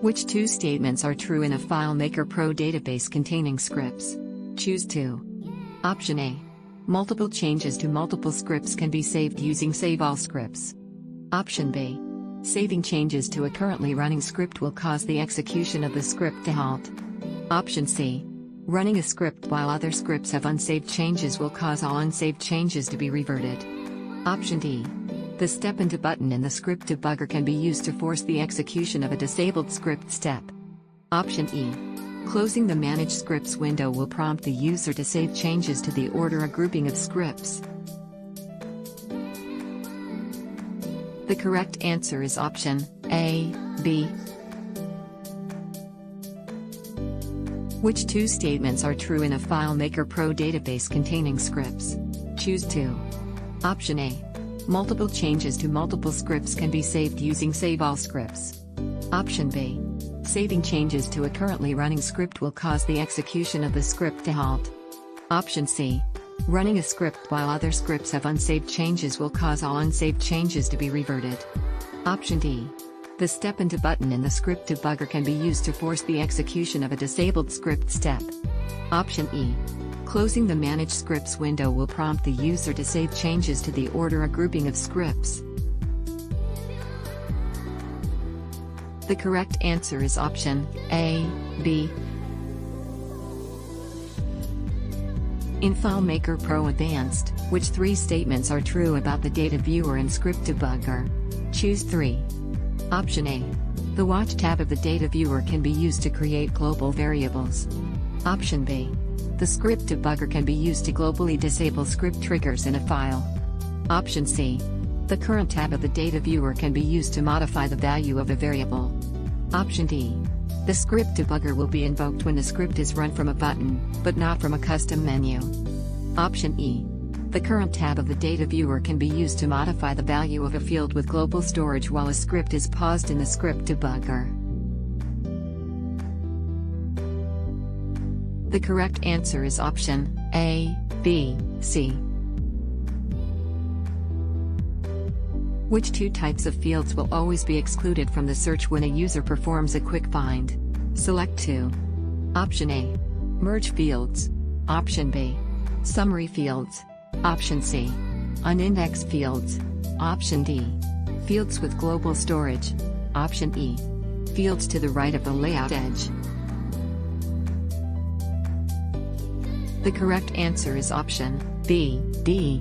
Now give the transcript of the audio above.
Which two statements are true in a FileMaker Pro database containing scripts? Choose 2. Option A. Multiple changes to multiple scripts can be saved using Save All Scripts. Option B. Saving changes to a currently running script will cause the execution of the script to halt. Option C. Running a script while other scripts have unsaved changes will cause all unsaved changes to be reverted. Option D. The Step Into button in the script debugger can be used to force the execution of a disabled script step. Option E. Closing the Manage Scripts window will prompt the user to save changes to the order or grouping of scripts. The correct answer is option A, B. Which two statements are true in a FileMaker Pro database containing scripts? Choose 2. Option A. Multiple changes to multiple scripts can be saved using Save All Scripts. Option B. Saving changes to a currently running script will cause the execution of the script to halt. Option C. Running a script while other scripts have unsaved changes will cause all unsaved changes to be reverted. Option D. The Step Into button in the script debugger can be used to force the execution of a disabled script step. Option E. Closing the Manage Scripts window will prompt the user to save changes to the order or grouping of scripts. The correct answer is option A, B. In FileMaker Pro Advanced, which 3 statements are true about the data viewer and script debugger? Choose 3. Option A. The Watch tab of the data viewer can be used to create global variables. Option B. The script debugger can be used to globally disable script triggers in a file. Option C. The Current tab of the data viewer can be used to modify the value of a variable. Option D. The script debugger will be invoked when the script is run from a button, but not from a custom menu. Option E. The Current tab of the data viewer can be used to modify the value of a field with global storage while a script is paused in the script debugger. The correct answer is option A, B, C. Which 2 types of fields will always be excluded from the search when a user performs a quick find? Select 2. Option A. Merge fields. Option B. Summary fields. Option C. Unindexed fields. Option D. Fields with global storage. Option E. Fields to the right of the layout edge. The correct answer is option B, D.